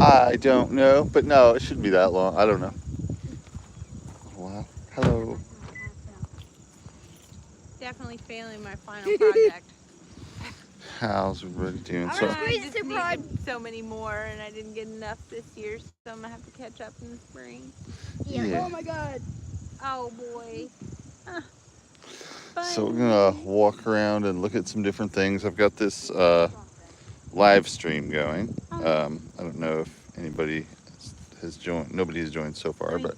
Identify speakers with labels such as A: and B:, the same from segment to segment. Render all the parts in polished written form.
A: I don't know, but no, it shouldn't be that long. I don't know. Well, hello.
B: Definitely failing my final project.
A: How's everybody doing?
C: I'm
A: So,
C: gonna squeeze
B: I
C: it
B: just
C: to pride.
B: needed so many more, and I didn't get enough this year, so I'm gonna have to catch up in the spring.
A: yeah.
C: Oh my god.
B: Oh boy.
A: So we're gonna walk around and look at some different things. I've got this live stream going. I don't know if anybody has joined. Nobody has joined so far, but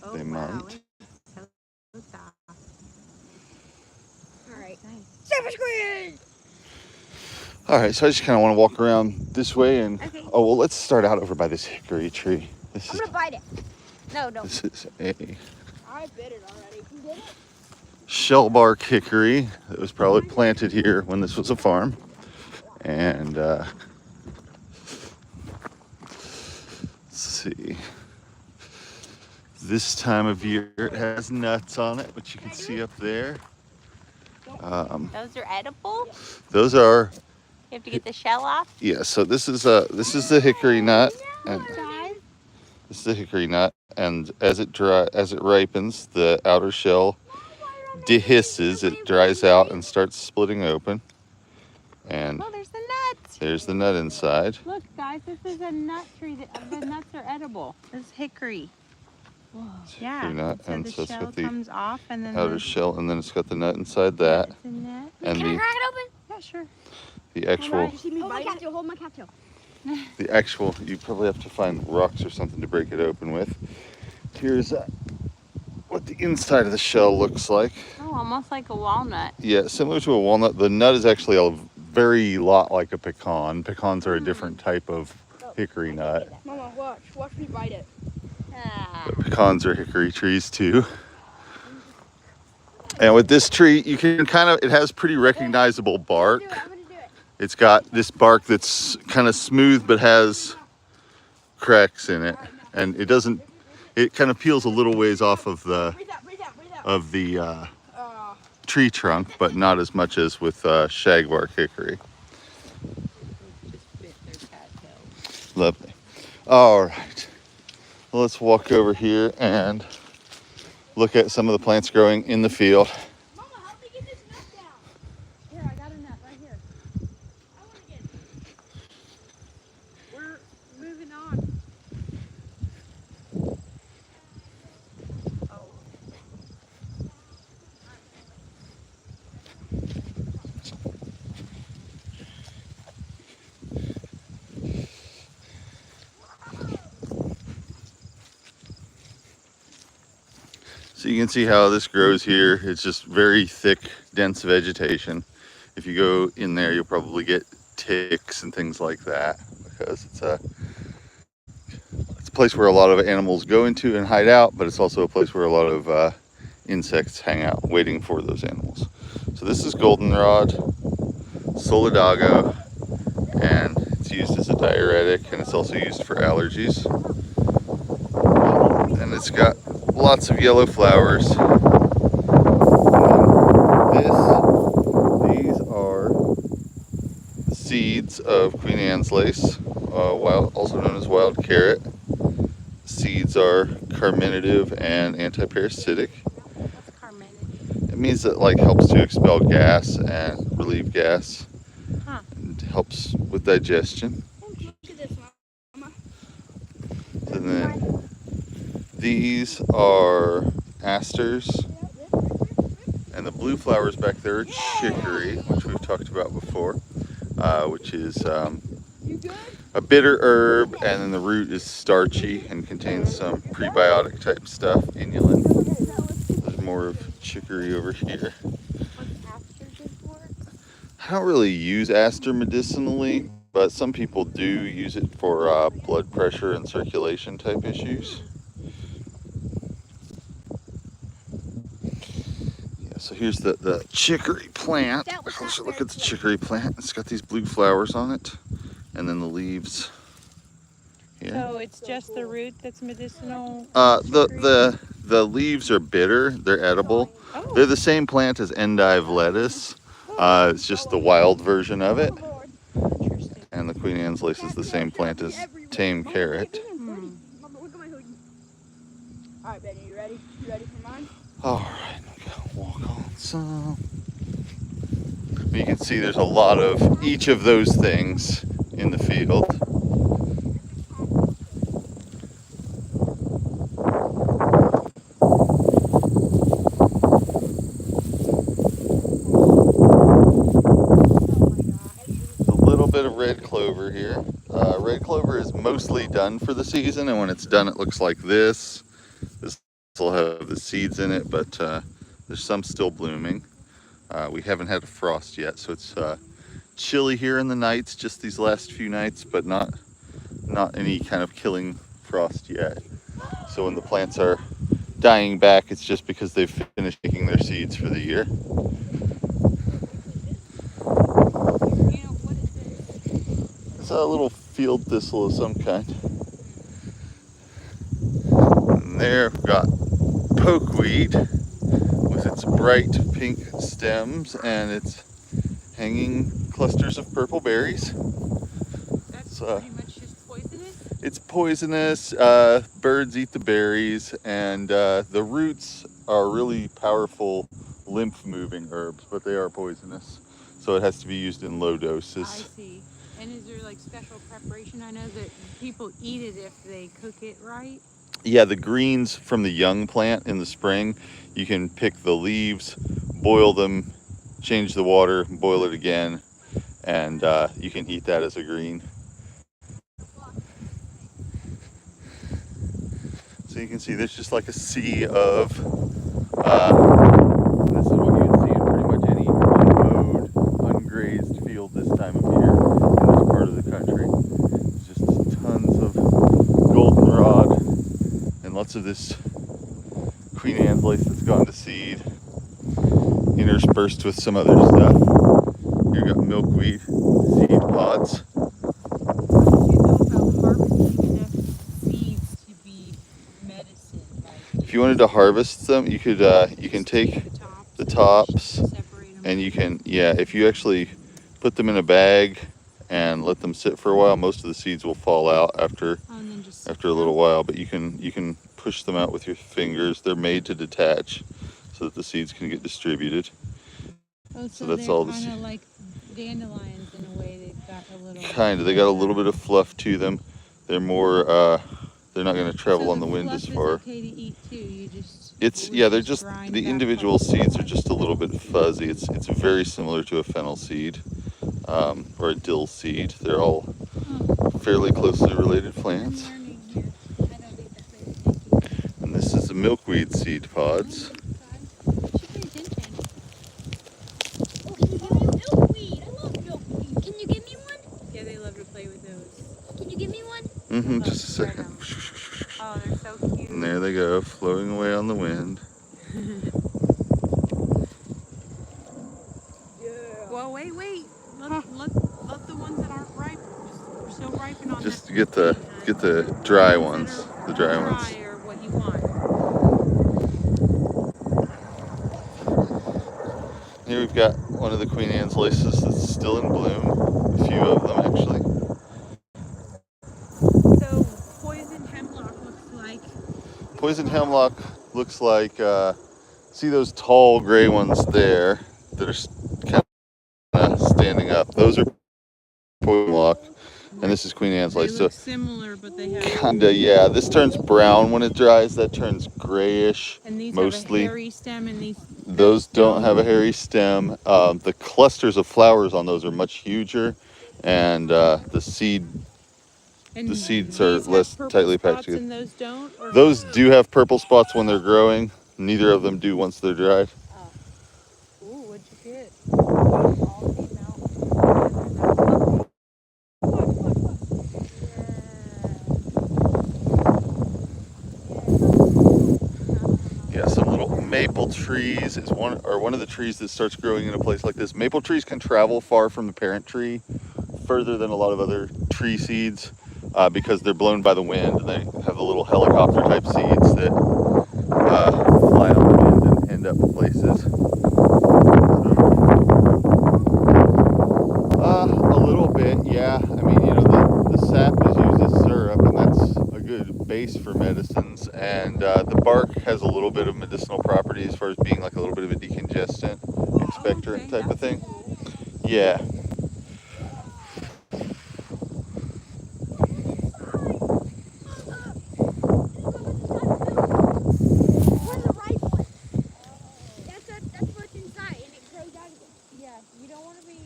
B: Oh,
A: they
B: wow,
A: might.
B: it's so soft.
C: Alright.
B: Nice.
C: Super squeeze!
A: All right, so I just kind of want to walk around this way and.
B: Okay.
A: Oh well, let's start out over by this hickory tree. This
C: I'm
A: is.
C: gonna bite it.
B: No, don't.
A: This is a
C: I bit it already. You did it?
A: shellbark hickory that was probably planted here when this was a farm. And let's see. This time of year it has nuts on it, which you can see up there.
B: Those are edible?
A: Those are,
B: You have to get the shell off?
A: yeah. So this is the hickory nut, and
B: Guys?
A: this is the hickory nut. And as it ripens, the outer shell dehisces. It dries out and starts splitting open. And
B: Oh, there's the nuts.
A: there's the nut inside.
B: Look, guys, this is a nut tree. The nuts are edible. This is hickory. Whoa. Yeah.
A: Hickory nut,
B: So
A: and
B: the
A: so it's
B: shell
A: got the
B: comes off, and then
A: outer shell, and then it's got the nut inside that,
B: the nut.
A: and
C: Can I crack it open?
B: Yeah, sure.
A: the actual.
C: You see me hold my cattail, hold my cattail.
A: The actual, you probably have to find rocks or something to break it open with. Here's what the inside of the shell looks like.
B: Oh, almost like a walnut.
A: Yeah, similar to a walnut. The nut is actually a very lot like a pecan. Pecans are a different type of hickory nut.
C: Mama, watch me bite it.
B: Ah.
A: But pecans are hickory trees too. And with this tree, you can it has pretty recognizable bark.
C: I'm gonna do it.
A: It's got this bark that's kind of smooth but has cracks in it, and it kind of peels a little ways off of the
C: Breathe out.
A: tree trunk, but not as much as with shagbark hickory. Lovely. All right, well, let's walk over here and look at some of the plants growing in the field.
C: Mama, help me get this nut down.
B: Here, I got a nut right here.
C: I wanna get it.
B: We're moving on.
A: So you can see how this grows here. It's just very thick, dense vegetation. If you go in there, you'll probably get ticks and things like that, because it's a place where a lot of animals go into and hide out, but it's also a place where a lot of insects hang out waiting for those animals. So this is goldenrod, solidago, and it's used as a diuretic, and it's also used for allergies. And it's got lots of yellow flowers. These are the seeds of Queen Anne's lace, also known as wild carrot. Seeds are carminative and antiparasitic.
B: What's carminative?
A: It means it helps to expel gas and relieve gas,
B: Huh.
A: and helps with digestion.
C: Look at this, Mama.
A: And then these are asters, and the blue flowers back there are chicory, which we've talked about before, which is a bitter herb, and then the root is starchy and contains some prebiotic type stuff, inulin. There's more of chicory over here.
B: What's aster good for?
A: I don't really use aster medicinally, but some people do use it for blood pressure and circulation type issues. Yeah, so here's the chicory plant. A closer look at the chicory plant. It's got these blue flowers on it, and then the leaves here.
B: So it's just the root that's medicinal?
A: The leaves are bitter. They're edible.
B: Oh.
A: They're the same plant as endive lettuce. It's just the wild version of it.
B: Interesting.
A: And the Queen Anne's lace is the same plant as tame carrot.
C: Mama, look at my hoodie. All right, Benny, you ready? You ready for mine?
A: All right, we gotta walk on some. You can see there's a lot of each of those things in the field. A little bit of red clover here. Red clover is mostly done for the season, and when it's done, it looks like this. This will have the seeds in it, but there's some still blooming. We haven't had a frost yet, so it's chilly here in the nights, just these last few nights, but not any kind of killing frost yet. So when the plants are dying back, it's just because they've finished making their seeds for the year. It's a little field thistle of some kind. And there we've got pokeweed with its bright pink stems and its hanging clusters of purple berries.
B: That's pretty much just poisonous?
A: It's poisonous. Birds eat the berries, and the roots are really powerful lymph-moving herbs, but they are poisonous. So it has to be used in low doses.
B: I see. And is there like special preparation? I know that people eat it if they cook it right.
A: Yeah, the greens from the young plant in the spring, you can pick the leaves, boil them, change the water, boil it again, and you can eat that as a green. So you can see there's just like a sea of, this is what you would see in pretty much any unmowed, ungrazed field this time of year in this part of the country. There's just tons of goldenrod and lots of this Queen Anne's lace that's gone to seed, interspersed with some other stuff. Here you got milkweed seed pods. If you wanted to harvest them, you could you can take the tops and you can, yeah, if you actually put them in a bag and let them sit for a while, most of the seeds will fall out after a little while, but you can push them out with your fingers. They're made to detach so that the seeds can get distributed.
B: Oh,
A: so that's all the seeds.
B: Kind of like dandelions in a way. They've got a little.
A: Kind of. They got a little bit of fluff to them. They're more. They're not going to travel on the wind as far.
B: Okay to eat too. You just.
A: It's yeah. They're just the individual seeds are just a little bit fuzzy. It's very similar to a fennel seed or a dill seed. They're all fairly closely related plants. And this is the milkweed seed pods. Mm-hmm, just a second.
B: Oh, they're so cute.
A: And there they go, floating away on the wind.
B: Well, wait. Let the ones that aren't ripe, just still ripen on
A: just
B: that.
A: get the dry ones, the dry ones.
B: Or what you want.
A: Here we've got one of the Queen Anne's laces that's still in bloom. A few of them actually. Poison hemlock looks like, see those tall gray ones there that are kind of standing up? Those are poison hemlock, and this is Queen Anne's lace.
B: They look similar, but they have
A: kinda, yeah. This turns brown when it dries. That turns grayish.
B: And these
A: mostly.
B: have a hairy stem, and
A: those don't have a hairy stem. The clusters of flowers on those are much huger, and the seeds are less tightly packed together.
B: And those don't?
A: Those do have purple spots when they're growing. Neither of them do once they're dried.
B: Oh. Ooh, what'd you get? All female.
A: Yeah, some little maple trees is one of the trees that starts growing in a place like this. Maple trees can travel far from the parent tree, further than a lot of other tree seeds. Because they're blown by the wind, and they have the little helicopter type seeds that fly on the wind and end up in places. So, a little bit, yeah. I mean, base for medicines, and the bark has a little bit of medicinal property as far as being like a little bit of a decongestant, expectorant type of thing. Yeah.
C: That's what's inside, and it grows out again.
B: Yeah, you don't want to be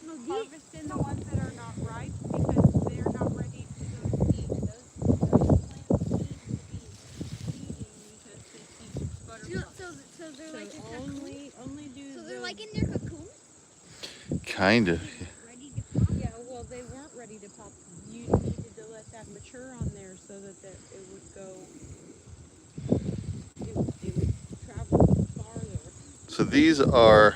C: No,
B: harvesting the ones that are not ripe because they're not ready to go to seed. Those plants need to be seeding because they teach butterflies.
C: So they're like in cocoon.
B: Only do.
C: So they're like in their cocoon.
A: Kind of.
C: Ready to pop.
B: Yeah, well, they weren't ready to pop. You needed to let that mature on there so that it would go. It would travel farther.
A: So these are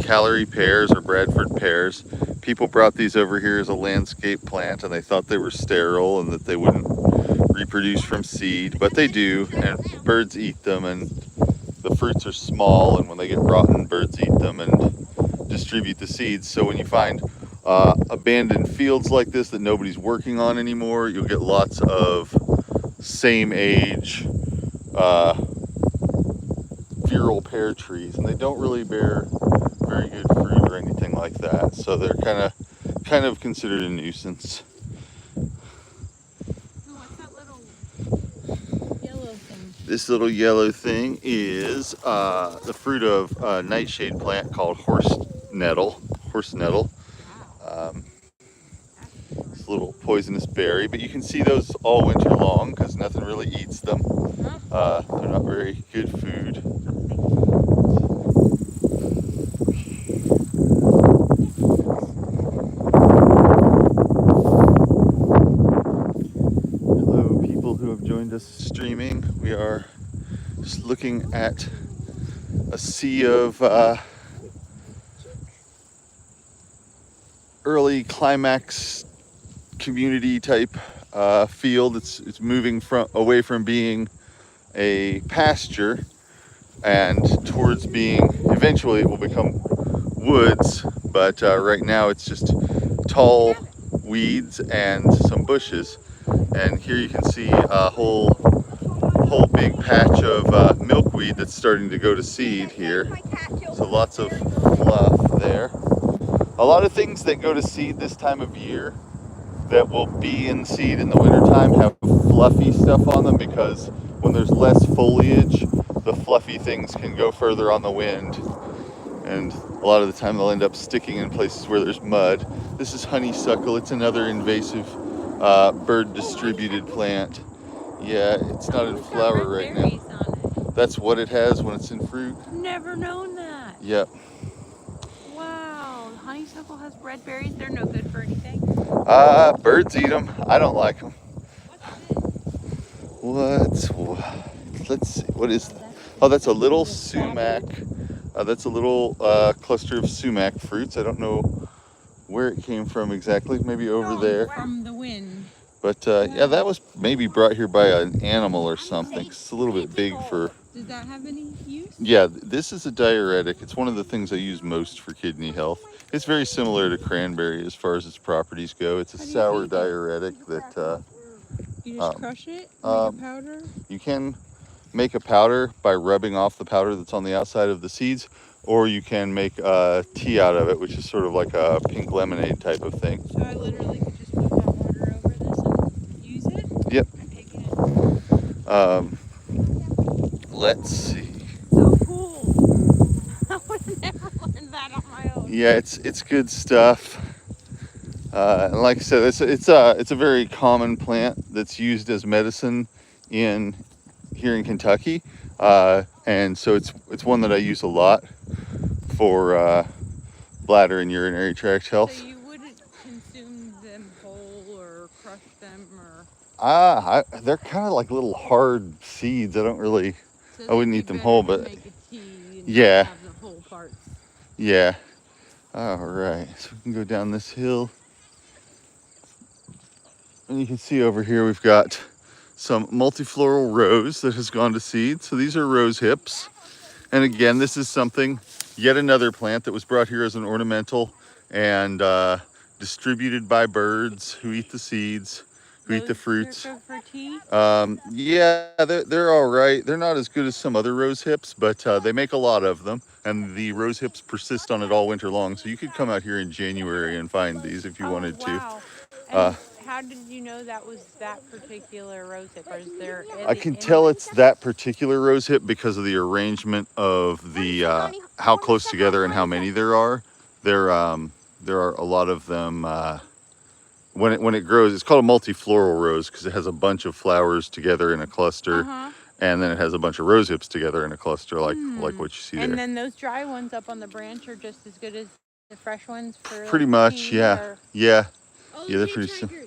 A: calorie pears or Bradford pears. People brought these over here as a landscape plant, and they thought they were sterile and that they wouldn't reproduce from seed, but they do, and birds eat them, and the fruits are small, and when they get rotten, birds eat them and distribute the seeds. So when you find abandoned fields like this that nobody's working on anymore, you'll get lots of same age virile pear trees, and they don't really bear very good fruit or anything like that, so they're kind of considered a nuisance.
B: So what's that little yellow thing?
A: This little yellow thing is the fruit of a nightshade plant called horse nettle. It's a little poisonous berry, but you can see those all winter long because nothing really eats them. They're not very good food. Hello, people who have joined us streaming. We are just looking at a sea of early climax community type field. It's moving away from being a pasture and towards being, eventually it will become woods, but right now it's just tall weeds and some bushes. And here you can see a whole big patch of milkweed that's starting to go to seed here. So lots of fluff there. A lot of things that go to seed this time of year that will be in seed in the wintertime have fluffy stuff on them, because when there's less foliage, the fluffy things can go further on the wind, and a lot of the time they'll end up sticking in places where there's mud. This is honeysuckle. It's another invasive bird distributed plant. Yeah, it's not in flower right now. That's what it has when it's in fruit.
B: Never known that.
A: Yep.
B: Wow, honeysuckle has red berries. They're no good for anything.
A: Birds eat them. I don't like them. Let's see. What is that? Oh, that's a little sumac. That's a little cluster of sumac fruits. I don't know where it came from exactly. Maybe over there.
B: From the wind.
A: But yeah, that was maybe brought here by an animal or something. It's a little bit big for.
B: Does that have any use?
A: Yeah, this is a diuretic. It's one of the things I use most for kidney health. It's very similar to cranberry as far as its properties go. It's a sour diuretic that.
B: You just crush it, make a powder?
A: You can make a powder by rubbing off the powder that's on the outside of the seeds, or you can make tea out of it, which is sort of like a pink lemonade type of thing.
B: So I literally could just put hot water over this and use it?
A: Yep.
B: And take it.
A: Let's see.
B: So cool. I would have never learned that on my own.
A: Yeah, it's good stuff. And like I said, it's a very common plant that's used as medicine here in Kentucky, and so it's one that I use a lot for bladder and urinary tract health.
B: So you wouldn't consume them whole or crush them or?
A: They're kind of like little hard seeds. I wouldn't eat them whole, but
B: make a tea and
A: yeah,
B: have the whole parts.
A: yeah. All right, so we can go down this hill. And you can see over here we've got some multifloral rose that has gone to seed. So these are rose hips. And again, this is yet another plant that was brought here as an ornamental and distributed by birds who eat the seeds, who eat the fruits.
B: Circa for tea?
A: Yeah, they're all right. They're not as good as some other rose hips, but they make a lot of them. And the rose hips persist on it all winter long. So you could come out here in January and find these if you wanted to.
B: Wow.
A: Uh,
B: And how did you know that was that particular rose hip? Or is there
A: I can tell it's that particular rose hip because of the arrangement of the how close together and how many there are. There are a lot of them. When it grows, it's called a multifloral rose because it has a bunch of flowers together in a cluster, and then it has a bunch of rose hips together in a cluster, like what you see there.
B: And then those dry ones up on the branch are just as good as the fresh ones for
A: Pretty
B: like
A: much,
B: tea,
A: yeah,
B: or...
A: yeah,
C: Oh,
A: yeah. They're pretty simple.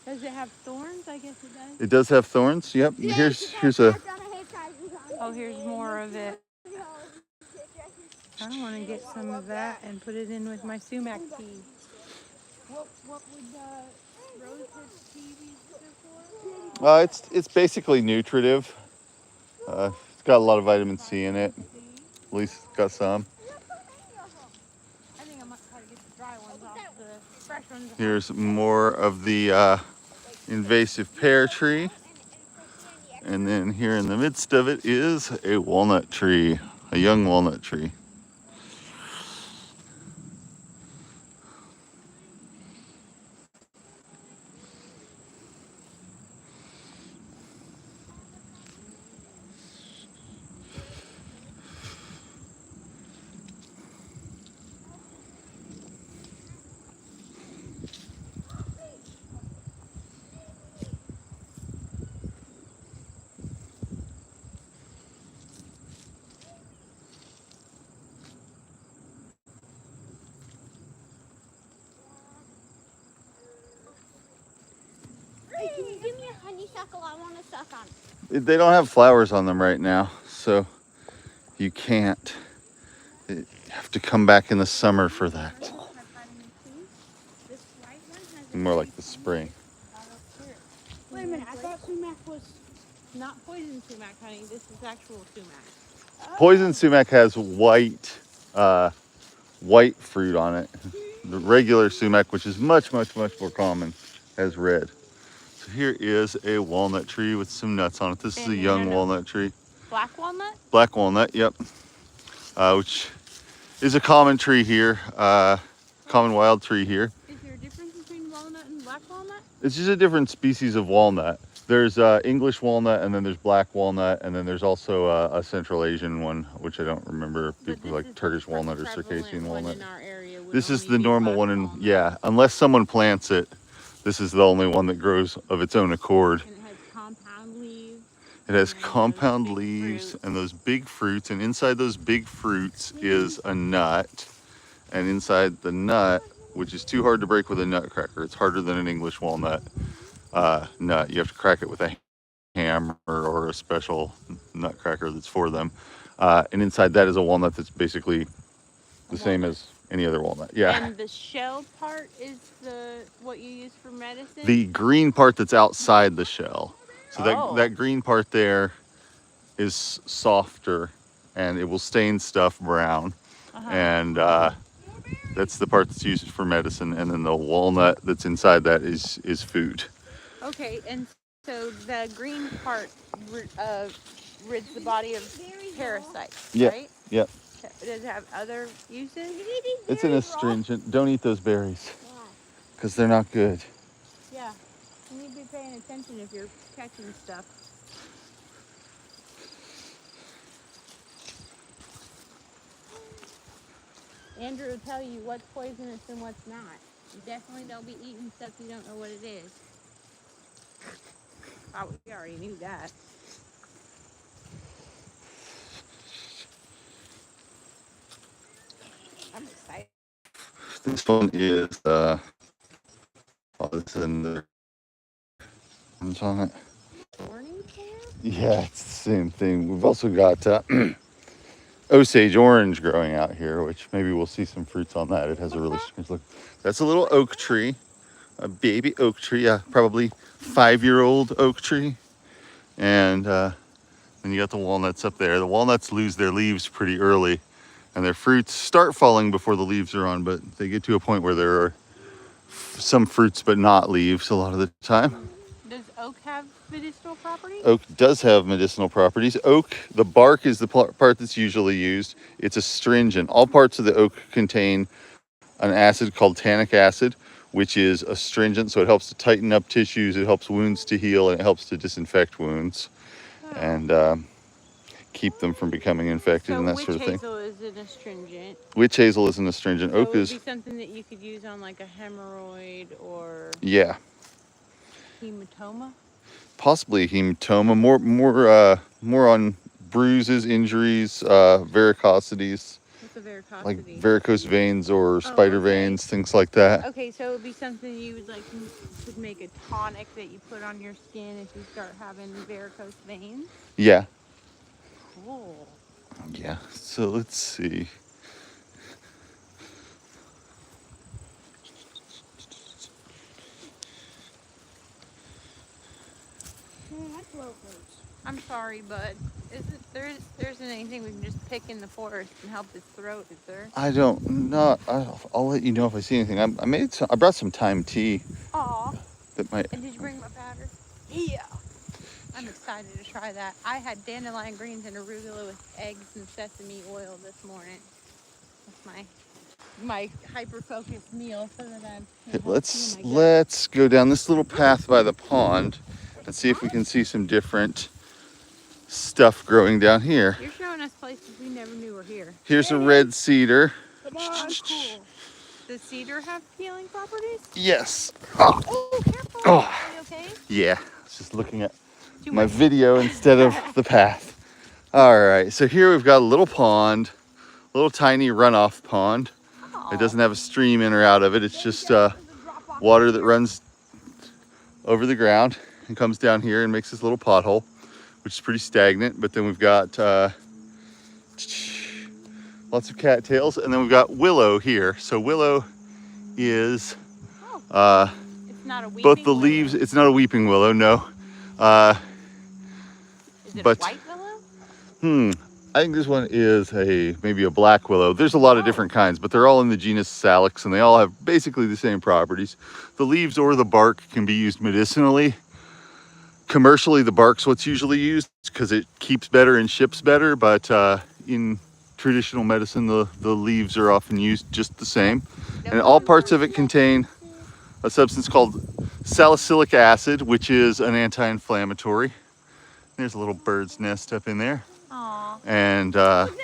B: Does it have thorns? I guess it does.
A: It does have thorns. Yep. Here's a.
B: Oh, here's more of it. I want to get some of that and put it in with my sumac tea.
C: What would rose hip tea be good for?
A: It's basically nutritive. It's got a lot of vitamin C in it. At least it's got some.
B: I think I might try to get the dry ones off the fresh ones.
A: Here's more of the invasive pear tree. And then here in the midst of it is a walnut tree, a young walnut tree.
C: Hey, can you give me a honeysuckle? I want to suck on it.
A: They don't have flowers on them right now, so you can't. You have to come back in the summer for that.
B: This white one has
A: More like the spring.
C: Wait a minute, I thought sumac was...
B: not poison sumac, honey. This is actual sumac.
A: Poison sumac has white fruit on it. The regular sumac, which is much more common, has red. So here is a walnut tree with some nuts on it. This is a young walnut tree.
B: Black walnut?
A: Black walnut, yep. Which is a common tree here, common wild tree here.
B: Is there a difference between walnut and black walnut?
A: It's just a different species of walnut. There's English walnut, and then there's black walnut, and then there's also a Central Asian one, which I don't remember. People like Turkish walnut or Circassian walnut. This is the normal one, and yeah, unless someone plants it, this is the only one that grows of its own accord.
B: And it has compound leaves.
A: It has compound leaves and those big fruits, and inside those big fruits is a nut, and inside the nut, which is too hard to break with a nutcracker. It's harder than an English walnut nut. You have to crack it with a hammer or a special nutcracker that's for them. And inside that is a walnut that's basically the same as any other walnut. Yeah.
B: And the shell part is what you use for medicine?
A: The green part that's outside the shell. So that green part there is softer, and it will stain stuff brown. And that's the part that's used for medicine. And then the walnut that's inside that is food.
B: Okay, and so the green part rids the body of parasites, right?
A: Yep.
B: Does it have other uses?
A: It's an astringent. Don't eat those berries because they're not good.
B: Yeah, you need to be paying attention if you're catching stuff. Andrew will tell you what's poisonous and what's not. You definitely don't be eating stuff you don't know what it is. Oh, we already knew that. I'm excited.
A: This one is this is another one's on it.
B: Morning pear?
A: Yeah, it's the same thing. We've also got Osage orange growing out here, which maybe we'll see some fruits on that. It has a really strange look. That's a little oak tree, a baby oak tree, probably 5-year-old oak tree. And then you got the walnuts up there. The walnuts lose their leaves pretty early, and their fruits start falling before the leaves are on, but they get to a point where there are some fruits but not leaves a lot of the time.
B: Does oak have medicinal properties?
A: Oak does have medicinal properties. Oak, the bark is the part that's usually used. It's astringent. All parts of the oak contain an acid called tannic acid, which is astringent, so it helps to tighten up tissues, it helps wounds to heal, and it helps to disinfect wounds and keep them from becoming infected and that sort of thing.
B: So witch hazel is an astringent.
A: Witch hazel is an astringent.
B: So
A: Oak
B: it would
A: is,
B: be something that you could use on like a hemorrhoid or
A: yeah,
B: hematoma.
A: possibly hematoma, more on bruises, injuries, varicosities,
B: What's a varicosity?
A: like varicose veins or spider veins, things like that.
B: Okay, so it would be something you would like could make a tonic that you put on your skin if you start having varicose veins.
A: Yeah,
B: Cool.
A: yeah. So let's see.
B: I'm sorry, bud. There isn't anything we can just pick in the forest and help his throat, is there?
A: I don't not. I'll let you know if I see anything. I made some. I brought some thyme tea.
B: Aw.
A: That might.
B: And did you bring my powder? Yeah. I'm excited to try that. I had dandelion greens and arugula with eggs and sesame oil this morning. That's my hyper focused meal so that I'm.
A: Let's go down this little path by the pond and see if we can see some different stuff growing down here.
B: You're showing us places we never knew were here.
A: Here's a red cedar.
C: Come on.
B: Cool. Does cedar have healing properties?
A: Yes.
B: Oh, careful.
A: Oh.
B: Are you okay?
A: Yeah. I was just looking at
B: Too
A: my
B: much.
A: video instead of the path. All right. So here we've got a little pond, a little tiny runoff pond. It doesn't have a stream in or out of it. It's just water that runs over the ground and comes down here and makes this little pothole, which is pretty stagnant. But then we've got lots of cattails, and then we've got willow here. So willow is
B: It's not a weeping
A: both the
B: willow.
A: leaves. It's not a weeping willow, no.
B: Is it
A: but-
B: a white willow?
A: I think this one is maybe a black willow. There's a lot of different kinds, but they're all in the genus Salix, and they all have basically the same properties. The leaves or the bark can be used medicinally. Commercially, the bark's what's usually used because it keeps better and ships better, but in traditional medicine, the leaves are often used just the same. And all parts of it contain a substance called salicylic acid, which is an anti-inflammatory. There's a little bird's nest up in there.
B: Aw.
A: And
B: What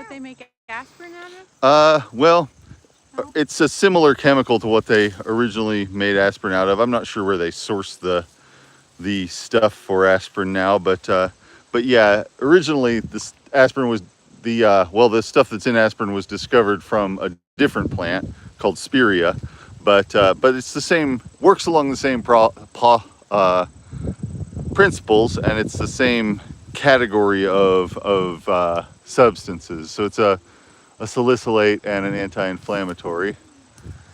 B: they make aspirin out of?
A: well, it's a similar chemical to what they originally made aspirin out of. I'm not sure where they source the stuff for aspirin now, but yeah, originally this aspirin was the stuff that's in aspirin was discovered from a different plant called spirea, but it's the same, works along the same principles, and it's the same category of substances. So it's a salicylate and an anti-inflammatory.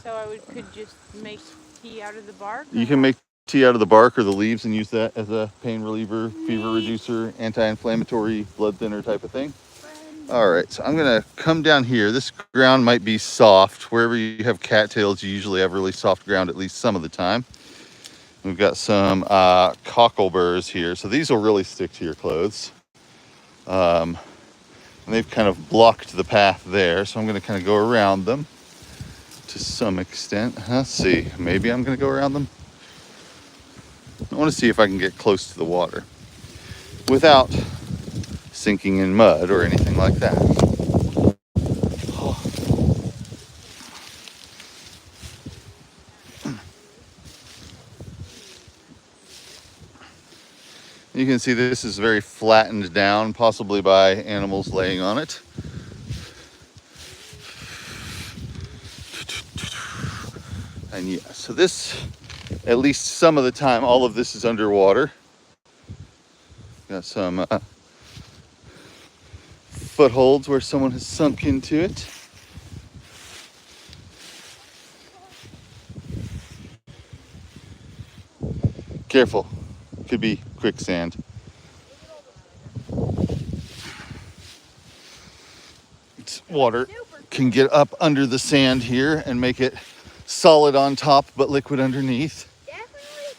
B: So I could just make tea out of the bark?
A: You can make tea out of the bark or the leaves and use that as a pain reliever, fever reducer, anti-inflammatory, blood thinner type of thing. All right, so I'm gonna come down here. This ground might be soft. Wherever you have cattails, you usually have really soft ground at least some of the time. We've got some cockleburs here. So these will really stick to your clothes. And they've kind of blocked the path there. So I'm gonna kind of go around them to some extent. Let's see, maybe I'm gonna go around them. I wanna see if I can get close to the water without sinking in mud or anything like that. You can see this is very flattened down, possibly by animals laying on it. And yeah, so this, at least some of the time, all of this is underwater. Got some footholds where someone has sunk into it. Careful, could be quicksand. It's water can get up under the sand here and make it solid on top but liquid underneath.
C: Definitely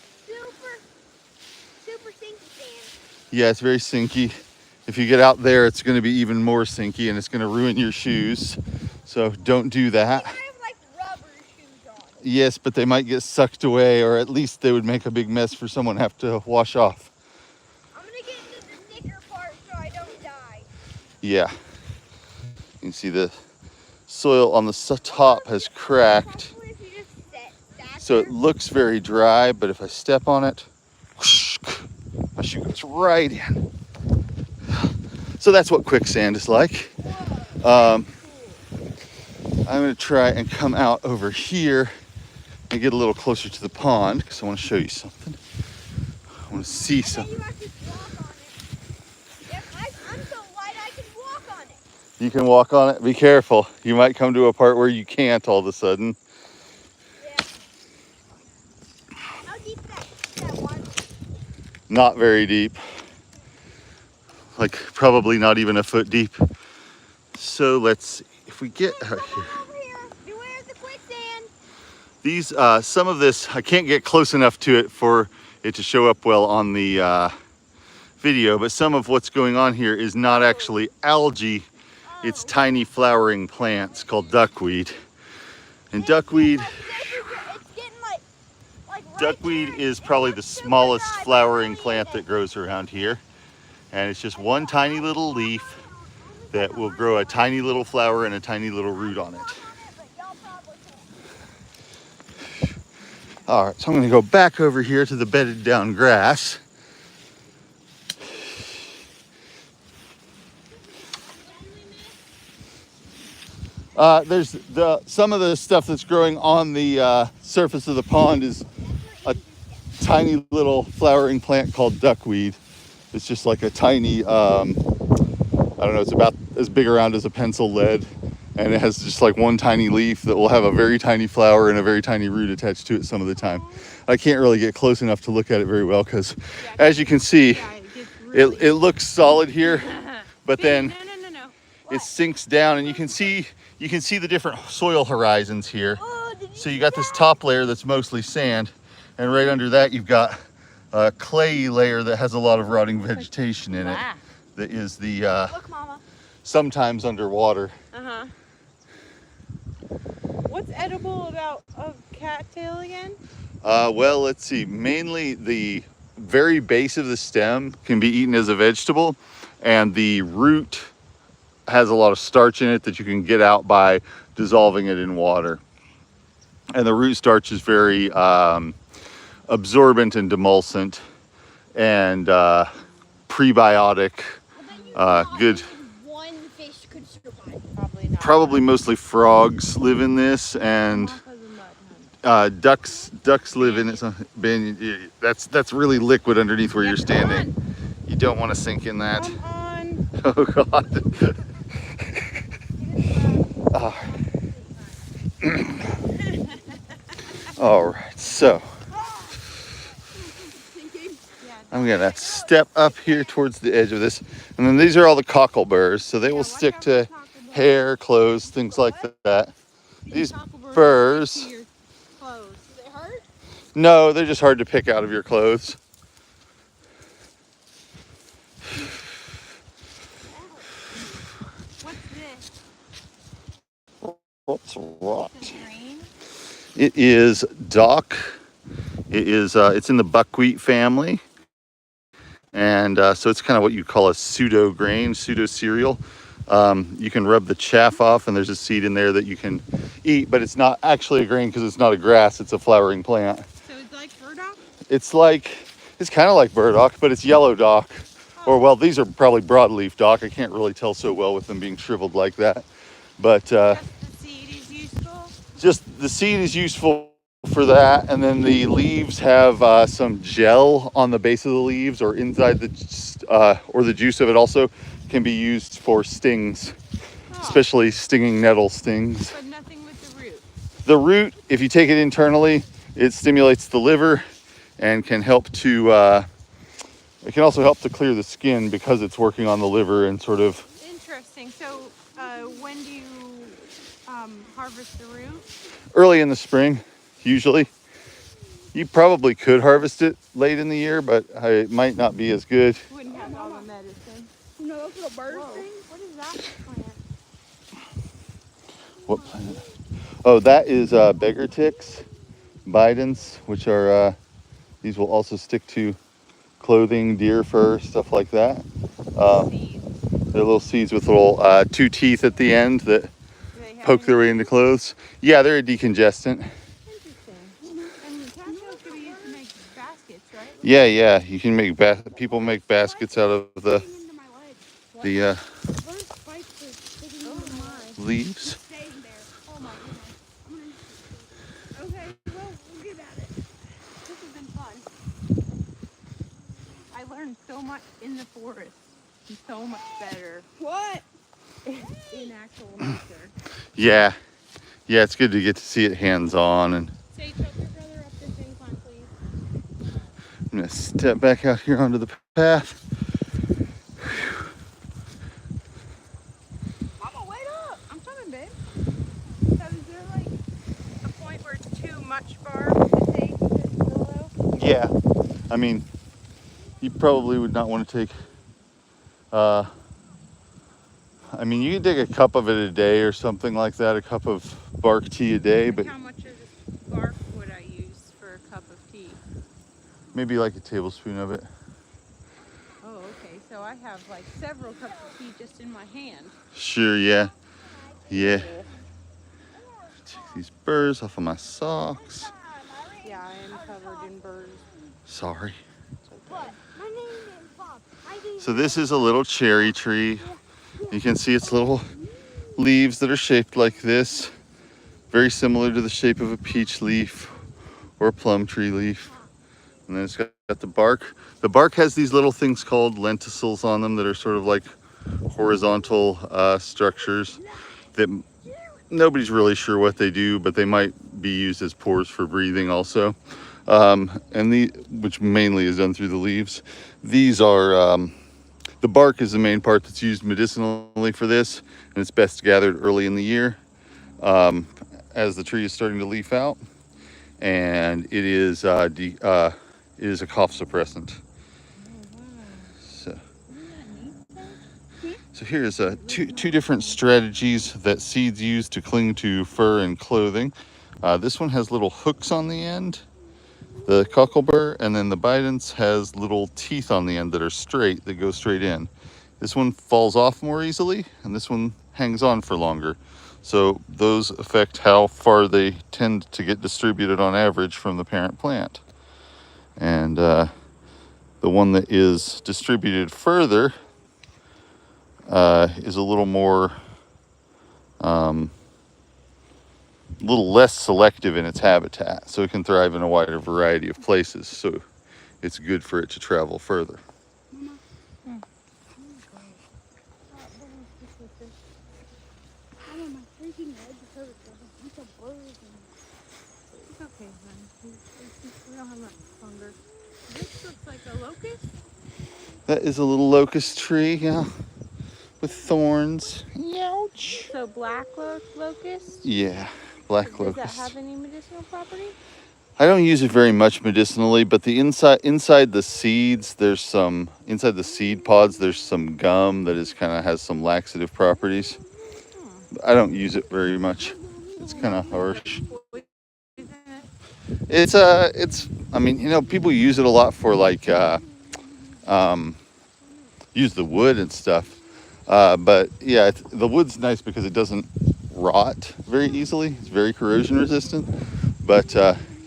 C: super sinky sand.
A: Yeah, it's very sinky. If you get out there, it's going to be even more sinky and it's going to ruin your shoes. So don't do that.
C: Even if like rubber shoes on.
A: Yes, but they might get sucked away, or at least they would make a big mess for someone to have to wash off.
C: I'm gonna get into the thicker part so I don't die.
A: Yeah. You can see the soil on the top has cracked.
C: Possibly if you just sat
A: So it
C: there.
A: looks very dry, but if I step on it, my shoe goes right in. So that's what quicksand is like. I'm gonna try and come out over here and get a little closer to the pond because I want to show you something. I want to see
C: And then
A: something.
C: you actually walk on it. Yep, I'm so light I can walk on it.
A: You can walk on it. Be careful. You might come to a part where you can't all of a sudden.
C: Yeah. How deep is that one?
A: Not very deep. Like probably not even a foot deep. So let's see if we get out
C: Come
A: here.
C: on over here. Beware the quicksand.
A: These, some of this, I can't get close enough to it for it to show up well on the video, but some of what's going on here is not actually algae. It's tiny flowering plants called duckweed. And duckweed,
C: It's getting like right
A: duckweed
C: there.
A: is
C: It
A: probably
C: looks
A: the
C: super
A: smallest
C: dry, but
A: flowering
C: really
A: plant that grows around here. And it's just one tiny little leaf that will grow a tiny little flower and a tiny little root on it.
C: but y'all probably can't.
A: All right, so I'm gonna go back over here to the bedded down grass. There's some of the stuff that's growing on the surface of the pond is a tiny little flowering plant called duckweed. It's just like a tiny, I don't know, it's about as big around as a pencil lead. And it has just like one tiny leaf that will have a very tiny flower and a very tiny root attached to it some of the time. I can't really get close enough to look at it very well because as you can see, it looks solid here, but then
B: No.
A: it sinks down and you can see the different soil horizons here.
C: Oh, did you
A: So you got this top layer that's mostly sand, and right under that you've got a clayey layer that has a lot of rotting vegetation in it.
B: Wow.
A: That is the
C: look, Mama?
A: sometimes underwater.
B: Uh-huh. What's edible about a cattail again?
A: Well, let's see. Mainly the very base of the stem can be eaten as a vegetable, and the root has a lot of starch in it that you can get out by dissolving it in water. And the root starch is very absorbent and demulcent and prebiotic, good.
C: One fish could survive.
B: Probably not.
A: Probably mostly frogs live in this, and ducks live in it. So, Ben, that's really liquid underneath where
B: Yeah,
A: you're
B: come
A: standing. You don't want to sink in that.
B: Come on.
A: Oh God. Ah. All right, so I'm gonna step up here towards the edge of this, and then these are all the cockleburrs, so they will stick to hair, clothes, things like that. These burrs,
C: Do they hurt?
A: no, they're just hard to pick out of your clothes.
B: What's this?
A: What's what?
B: Grain?
A: It is dock. It is. It's in the buckwheat family, and so it's kind of what you call a pseudo grain, pseudo cereal. You can rub the chaff off, and there's a seed in there that you can eat, but it's not actually a grain because it's not a grass. It's a flowering plant.
B: So it's like burdock?
A: It's kind of like burdock, but it's yellow dock. Or well, these are probably broadleaf dock. I can't really tell so well with them being shriveled like that. But
B: Just the seed is useful?
A: just the seed is useful for that, and then the leaves have some gel on the base of the leaves or inside the juice of it also can be used for stings, especially stinging nettle stings.
B: But nothing with the root.
A: The root, if you take it internally, it stimulates the liver and can help to it can also help to clear the skin because it's working on the liver and sort of.
B: Interesting. So when do you harvest the root?
A: Early in the spring, usually. You probably could harvest it late in the year, but it might not be as good.
B: Wouldn't have all the medicine.
C: You know those little bird
B: Whoa,
C: things?
B: what is that plant?
A: What plant? Oh, that is beggar ticks, bidens, which are, these will also stick to clothing, deer fur, stuff like that.
B: Seeds.
A: They're little seeds with little 2 teeth at the end that
B: Do they have
A: poke their way
B: any
A: into
B: use?
A: clothes. Yeah, they're a decongestant.
B: Interesting. And cattails could be used to make baskets, right?
A: Yeah, you can make people make baskets out of the
C: Into my leg.
A: the
C: Bird spikes are sticking into my leg.
A: leaves.
C: Staying there. Oh my goodness. Okay, well, we'll get at it.
B: This has been fun. I learned so much in the forest. And so much better
C: What?
B: in actual nature.
A: Yeah, it's good to get to see it hands on. And
B: Say, choke your brother up this incline, please.
A: I'm gonna step back out here onto the path.
C: Mama, wait up.
B: I'm coming, babe. So is there like a point where it's too much bark to take this willow?
A: Yeah, I mean, you probably would not want to take. I mean, you can take a cup of it a day or something like that, a cup of bark tea a day, but
B: How much of this bark would I use for a cup of tea?
A: maybe like a tablespoon of it.
B: Oh, okay. So I have like several cups of tea just in my hand.
A: Sure, yeah. Take these burrs off of my socks.
B: Yeah, I am covered in burrs.
A: Sorry.
C: What? My name is Bob.
A: So this is a little cherry tree. You can see its little leaves that are shaped like this. Very similar to the shape of a peach leaf or a plum tree leaf. And then it's got the bark. The bark has these little things called lenticels on them that are sort of like horizontal structures that nobody's really sure what they do, but they might be used as pores for breathing also. Which mainly is done through the leaves. These are, the bark is the main part that's used medicinally for this, and it's best gathered early in the year as the tree is starting to leaf out. And it is a cough suppressant. So here's two different strategies that seeds use to cling to fur and clothing. This one has little hooks on the end, the cocklebur, and then the bidens has little teeth on the end that are straight, that go straight in. This one falls off more easily, and this one hangs on for longer. So those affect how far they tend to get distributed on average from the parent plant. And the one that is distributed further is a little more, little less selective in its habitat, so it can thrive in a wider variety of places. So it's good for it to travel further.
C: Mama, my freaking head hurts. There's a bunch of birds and
B: It's okay, hon. We don't have much hunger. This looks like a locust.
A: That is a little locust tree, yeah, with thorns. Ouch.
B: So black locust.
A: Yeah, black
B: Does
A: locust.
B: that have any medicinal property?
A: I don't use it very much medicinally, but the inside the seeds, there's some inside the seed pods. There's some gum that is kind of has some laxative properties. I don't use it very much. It's kind of harsh. It's I mean, you know, people use it a lot for like use the wood and stuff. But yeah, the wood's nice because it doesn't rot very easily. It's very corrosion resistant. But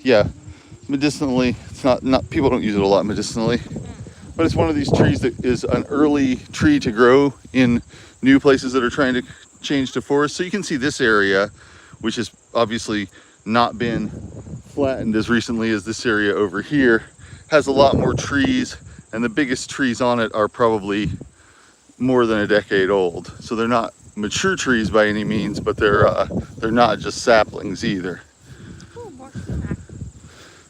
A: yeah, medicinally, it's not people don't use it a lot medicinally. But it's one of these trees that is an early tree to grow in new places that are trying to change to forest. So you can see this area, which has obviously not been flattened as recently as this area over here, has a lot more trees, and the biggest trees on it are probably more than a decade old. So they're not mature trees by any means, but they're not just saplings either.
B: Oh, more sumac.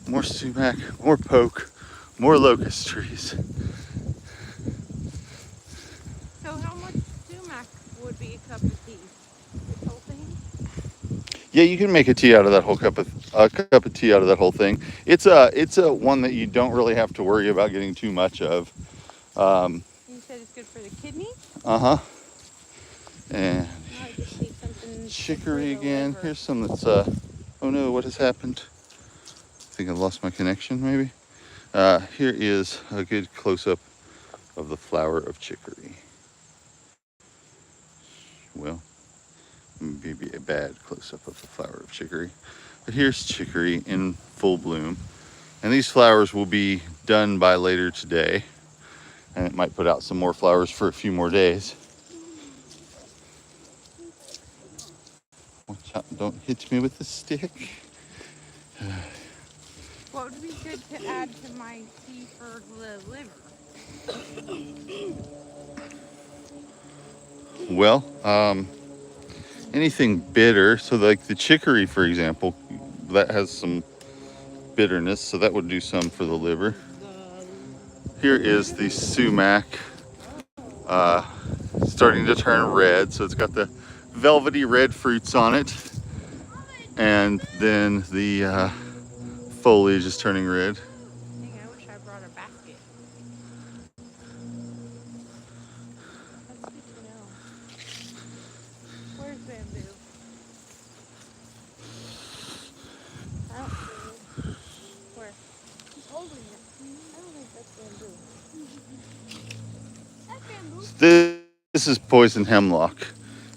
A: More sumac, more poke, more locust trees.
B: So how much sumac would be a cup of tea?
A: Yeah, you can make a tea out of that whole cup of tea out of that whole thing. It's a one that you don't really have to worry about getting too much of.
B: You said it's good for the kidney?
A: Uh-huh. And
B: No, I just need something good for
A: chicory
B: the
A: again.
B: liver.
A: Here's some that's oh no, what has happened? I think I lost my connection maybe. Here is a good close-up of the flower of chicory. Well, maybe a bad close-up of the flower of chicory. But here's chicory in full bloom. And these flowers will be done by later today. And it might put out some more flowers for a few more days. Watch out, don't hit me with the stick.
B: What would be good to add to my tea for the liver?
A: Well, anything bitter. So like the chicory, for example, that has some bitterness. So that would do some for the liver. Here is the sumac uh, starting to turn red. So it's got the velvety red fruits on it. And then the foliage is turning red.
B: Dang, I wish I brought a basket. That's good to know. Where's bamboo? I don't see it. Where?
C: He's holding it.
B: I don't think that's bamboo.
C: That's bamboo.
A: This is poison hemlock.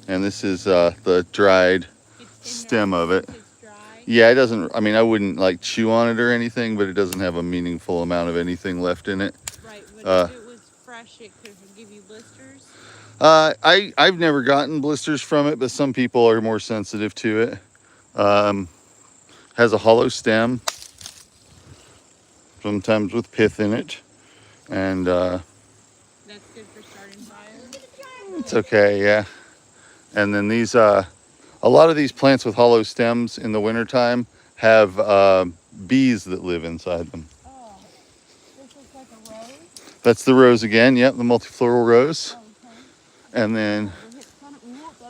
A: And this is the dried
B: It's
A: stem of it.
B: It's dry.
A: Yeah, it doesn't, I mean, I wouldn't like chew on it or anything, but it doesn't have a meaningful amount of anything left in it.
B: Right, but
A: Uh,
B: if it was fresh, it could give you blisters.
A: I've never gotten blisters from it, but some people are more sensitive to it. Has a hollow stem, sometimes with pith in it, and
B: That's good for starting fires.
A: it's okay, yeah. And then these, a lot of these plants with hollow stems in the wintertime have bees that live inside them.
C: Oh, this looks like a rose.
A: That's the rose again, yep, the multifloral rose.
C: Oh, okay.
A: And then,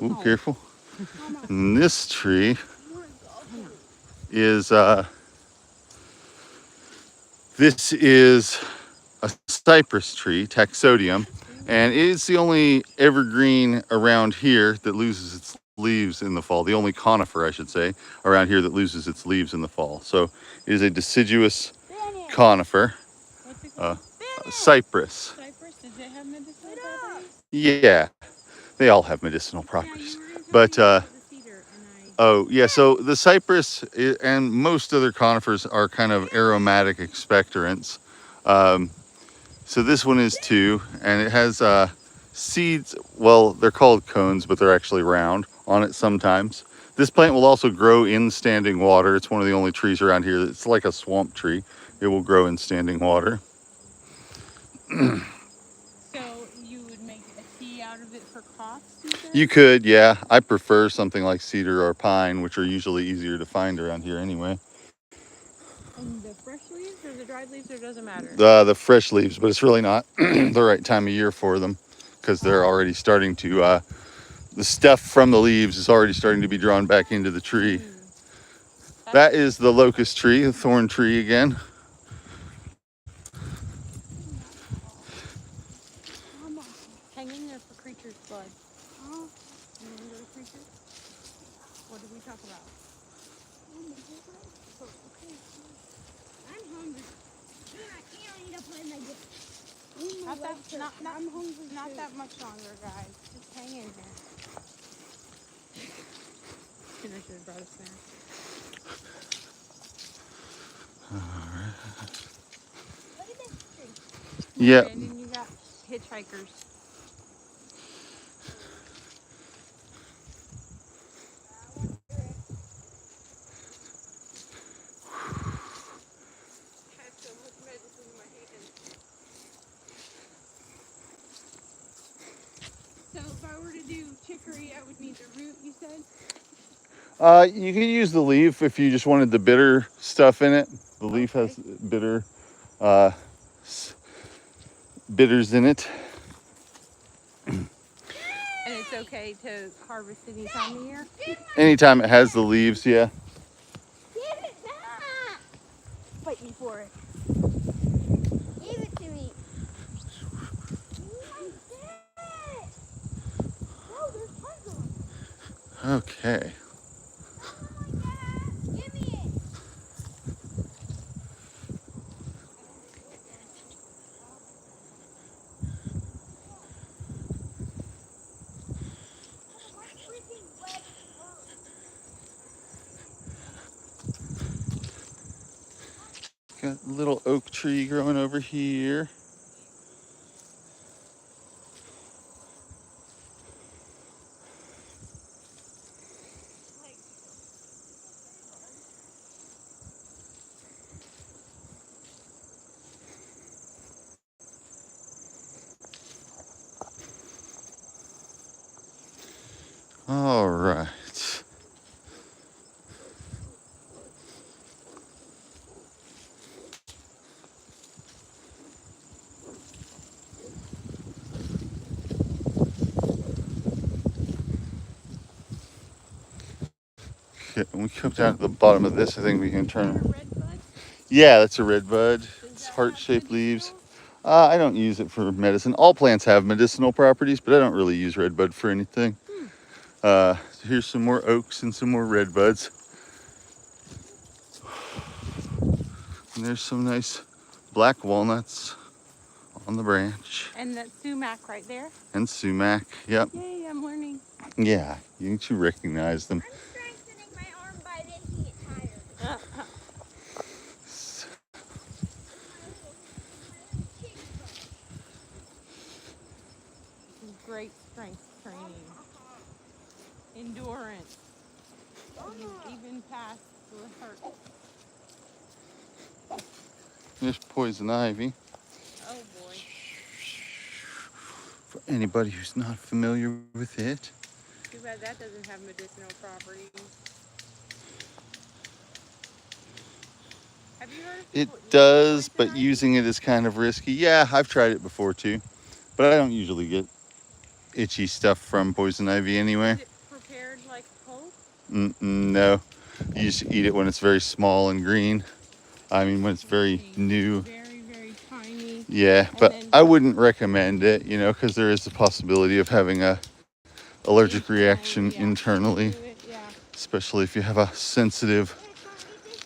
A: ooh, careful. And this tree is, this is a cypress tree, Taxodium, and it is the only evergreen around here that loses its leaves in the fall. The only conifer, I should say, around here that loses its leaves in the fall. So it is a deciduous conifer,
B: What's it called?
A: cypress.
B: Cypress? Does it have medicinal properties?
A: Yeah, they all have medicinal properties.
B: Yeah, you were gonna
A: But
B: tell me about the cedar, and
A: oh, yeah, so the cypress and most other conifers are kind of aromatic expectorants. So this one is too, and it has seeds, well, they're called cones, but they're actually round on it sometimes. This plant will also grow in standing water. It's one of the only trees around here that's like a swamp tree. It will grow in standing water.
B: so you would make a tea out of it for coughs, you said?
A: You could, yeah. I prefer something like cedar or pine, which are usually easier to find around here anyway.
B: And the fresh leaves or the dried leaves, or doesn't matter?
A: The fresh leaves, but it's really not the right time of year for them because they're already starting to, the stuff from the leaves is already starting to be drawn back into the tree. That is the locust tree, the thorn tree again.
B: Hang in there for creature's blood. You want to go to creatures? What did we talk about?
C: I'm hungry. I can't eat up when I get. I'm hungry.
B: Not that much longer, guys. Just hang in there. I should have brought a snack.
C: Look at this tree.
A: Yeah.
B: And then you got hitchhikers. So if I were to do chicory, I would need the root, you said?
A: You can use the leaf if you just wanted the bitter stuff in it. The leaf has bitter bitters in it.
B: And it's okay to harvest any time of year?
A: Anytime it has the leaves, yeah.
C: Give it back! Fight me for it. Give it to me. No, there's tons of them.
A: Okay.
C: Give me it.
A: Got a little oak tree growing over here. All right. Okay, when we come down to the bottom of this, I think we can turn.
B: Red bud?
A: Yeah, that's a red bud.
B: Does
A: It's
B: that
A: heart-shaped
B: have
A: leaves.
B: medicinal?
A: I don't use it for medicine. All plants have medicinal properties, but I don't really use red bud for anything. So here's some more oaks and some more red buds. And there's some nice black walnuts on the branch.
B: And that sumac right there.
A: And sumac. Yep.
B: Yay, I'm learning.
A: Yeah, you recognize them.
C: I'm strengthening my arm by making it tired.
B: Great strength training. Endurance. Even past the hurt.
A: There's poison ivy.
B: Oh boy.
A: For anybody who's not familiar with it.
B: Too bad that doesn't have medicinal properties. Have you heard of
A: It
B: people eating
A: does,
B: poison
A: but
B: ivy?
A: using it is kind of risky. Yeah, I've tried it before too. But I don't usually get itchy stuff from poison ivy anyway.
B: Is it prepared like pulp?
A: No, you just eat it when it's very small and green. I mean, when it's very new.
B: Very, very tiny.
A: Yeah,
B: And
A: but
B: then-
A: I wouldn't recommend it, because there is the possibility of having a allergic reaction internally,
B: To it, yeah.
A: especially if you have a sensitive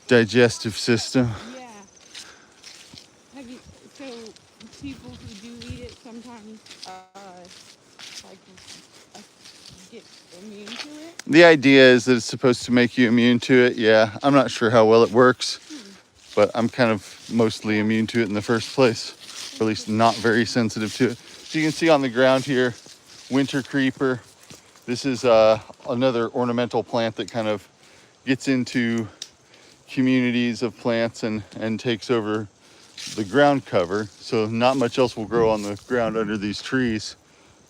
A: digestive system.
B: Yeah. So people who do eat it sometimes like get immune to it?
A: The idea is that it's supposed to make you immune to it. Yeah, I'm not sure how well it works, but I'm kind of mostly immune to it in the first place, or at least not very sensitive to it. So you can see on the ground here, winter creeper. This is another ornamental plant that kind of gets into communities of plants and takes over the ground cover. So not much else will grow on the ground under these trees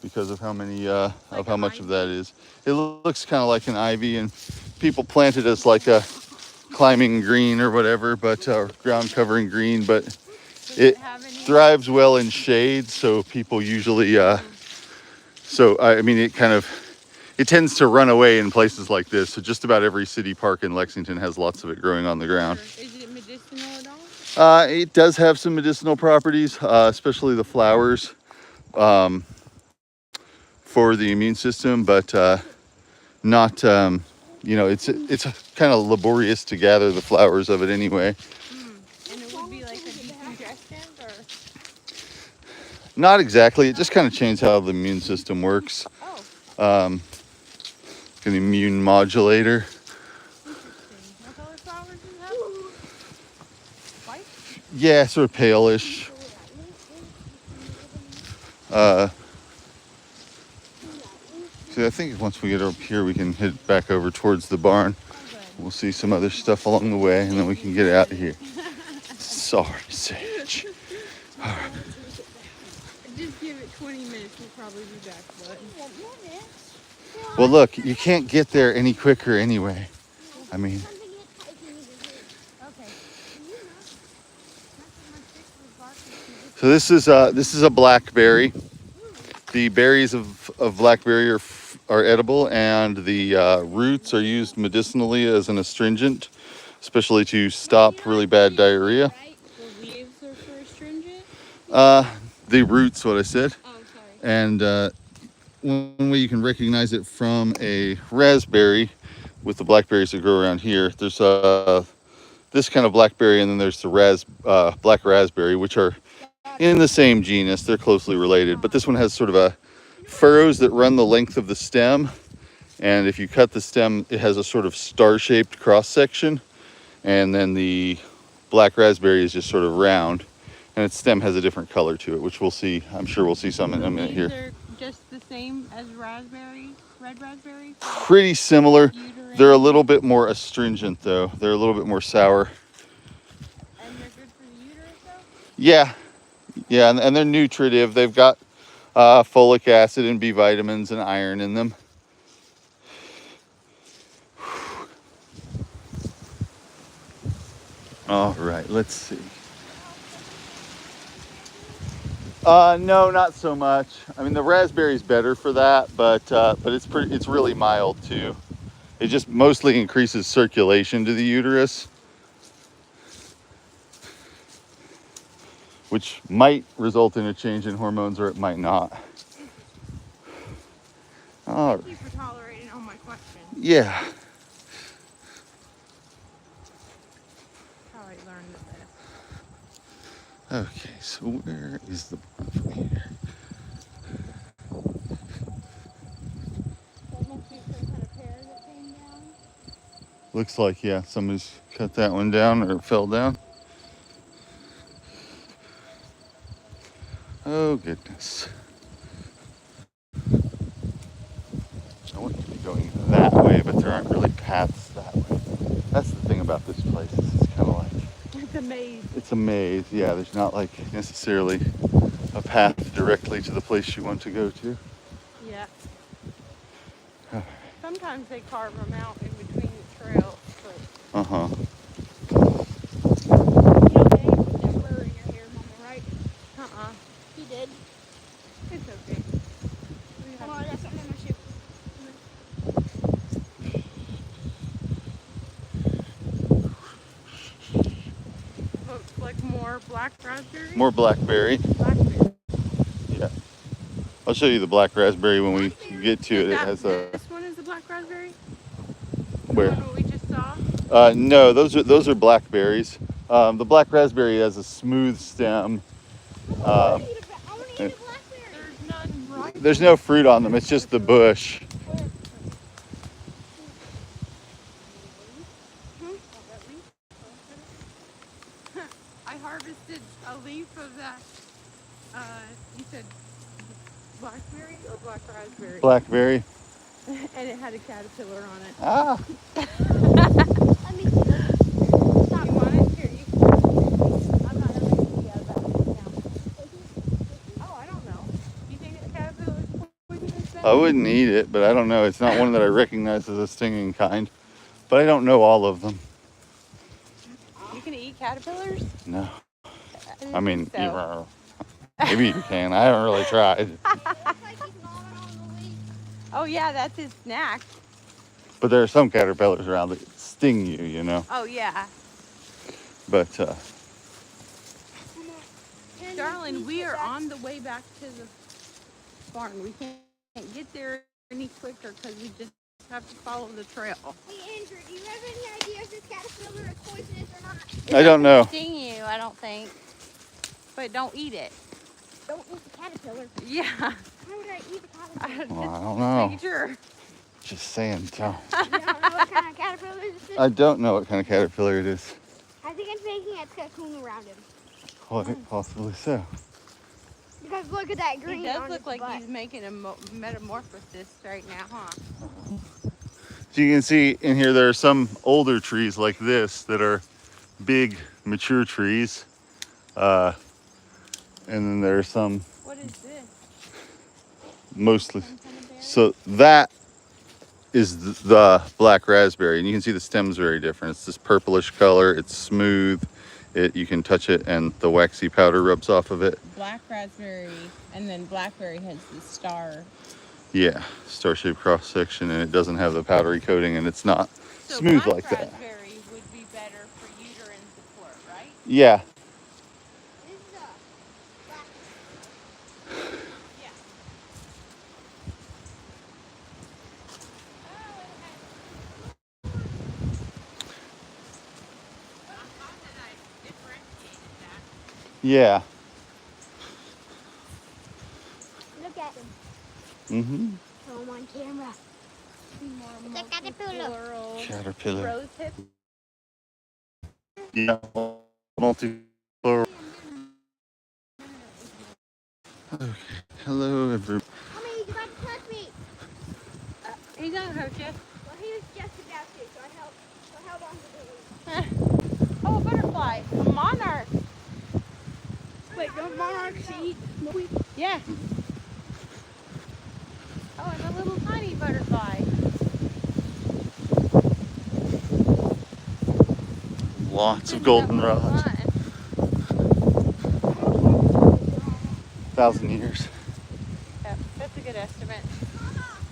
A: because of how many of how much of that is. It looks kind of like an ivy, and people plant it as like a climbing green or whatever, but ground covering green, but it thrives well in shade, so people usually I mean, it tends to run away in places like this. So just about every city park in Lexington has lots of it growing on the ground.
B: Is it medicinal at all?
A: It does have some medicinal properties, especially the flowers for the immune system, but not, it's kind of laborious to gather the flowers of it anyway.
B: And it would be like a decongestant or?
A: Not exactly. It just kind of changes how the immune system works.
B: Oh,
A: An immune modulator.
B: interesting. What color flowers do you have? White?
A: Yeah, sort of palish. So I think once we get up here, we can head back over towards the barn.
B: Oh, good.
A: We'll see some other stuff along the way, and then we can get out of here. Sorry, Sage.
B: Just give it 20 minutes. We'll probably be back, bud.
A: Well, look, you can't get there any quicker anyway. I mean,
B: Okay.
A: so this is a blackberry. The berries of blackberry are are edible, and the roots are used medicinally as an astringent, especially to stop really bad diarrhea.
B: The leaves are for astringent?
A: The roots, what I said.
B: Oh, sorry.
A: And one way you can recognize it from a raspberry, with the blackberries that grow around here, there's this kind of blackberry, and then there's the black raspberry, which are in the same genus. They're closely related, but this one has sort of a furrows that run the length of the stem, and if you cut the stem, it has a sort of star-shaped cross section, and then the black raspberry is just sort of round, and its stem has a different color to it, which we'll see. I'm sure we'll see some in a minute here.
B: They're just the same as raspberries, red raspberries?
A: Pretty similar. They're a little bit more astringent though. They're a little bit more sour.
B: And they're good for the uterus though?
A: Yeah, and they're nutritive. They've got folic acid and B vitamins and iron in them. All right, let's see. No, not so much. I mean, the raspberry's better for that, but it's really mild too. It just mostly increases circulation to the uterus, which might result in a change in hormones, or it might not. All right.
B: Thank you for tolerating all my questions.
A: Yeah.
B: Probably learned this.
A: Okay, so where is the barn from here?
B: That must be some kind of pear that came down.
A: Looks like, yeah, somebody's cut that one down or it fell down. Oh, goodness. I want to be going that way, but there aren't really paths that way. That's the thing about this place. It's kind of like...
B: It's a maze.
A: It's a maze, yeah. There's not like necessarily a path directly to the place you want to go to.
B: Yeah. Sometimes they carve them out in between the trails, but...
A: Uh-huh.
C: You know, they put that burr in your hair, Mama, right? He did.
B: It's okay.
C: Oh, I got something in my shoe.
B: Looks like more black raspberry.
A: More blackberry.
B: Blackberry.
A: Yeah. I'll show you the black raspberry when we get to it. It has a...
B: This one is the black raspberry?
A: Where?
B: The one we just saw?
A: No, those are blackberries. The black raspberry has a smooth stem.
C: I want to eat a blackberry.
B: There's none right.
A: There's no fruit on them. It's just the bush.
B: I harvested a leaf of that. You said blackberry or black raspberry?
A: Blackberry.
B: And it had a caterpillar on it.
A: Ah.
C: Let me see. Stop.
B: You want it? Here, you
C: I'm not really easy about it now.
B: Oh, I don't know. Do you think the caterpillar is poisonous then?
A: I wouldn't eat it, but I don't know. It's not one that I recognize as a stinging kind. But I don't know all of them.
B: You can eat caterpillars?
A: No.
B: didn't
A: I mean,
B: think so.
A: maybe you can. I haven't really tried.
C: Looks like he's gnawing on the leaf.
B: Oh yeah, that's his snack.
A: But there are some caterpillars around that sting you, you know.
B: Oh yeah.
A: But
B: Darling, we are on the way back to the barn. We can't get there any quicker because we just have to follow the trail.
C: Hey Andrew, do you have any idea if this caterpillar is poisonous or not?
A: I don't know.
B: Sting you, I don't think. But don't eat it.
C: Don't eat the caterpillar.
B: Yeah.
C: How would I eat the caterpillar?
A: Well, I don't know.
B: Making sure.
A: Just saying, so.
C: You don't know what kind of caterpillar this is?
A: I don't know what kind of caterpillar it is.
C: I think it's making its cocoon around him.
A: Quite possibly so.
C: Because look at that green
B: He does
C: on
B: look
C: his
B: like
C: butt.
B: he's making a metamorphosis right now, huh?
A: So you can see in here there are some older trees like this that are big, mature trees. And then there are some
B: What is this?
A: mostly.
B: Some kind of berry?
A: So that is the black raspberry, and you can see the stem's very different. It's this purplish color. It's smooth. You can touch it, and the waxy powder rubs off of it.
B: Black raspberry, and then blackberry has the star.
A: Yeah, star-shaped cross section, and it doesn't have the powdery coating, and it's not
B: So
A: smooth
B: black
A: like that.
B: raspberry would be better for uterine support, right?
A: Yeah,
C: This is a black.
B: Yeah. I'm glad that I differentiated that.
A: yeah.
C: Look at him.
A: Mm-hmm.
C: Show him on camera.
B: It's
C: a caterpillar.
B: Floral
A: Caterpillar.
B: rose hip.
A: Yeah, multi-floral. Okay. Hello, everybody.
C: Mommy, he's about to touch me.
B: He's gonna hurt you.
C: Well, he was just about to, so I held on to the lead.
B: Oh, a butterfly. A monarch.
C: Wait, don't monarchs eat milkweed?
B: Yeah. Oh, and a little tiny butterfly.
A: Lots of goldenrod. 1,000 years,
B: Yep, that's a good estimate.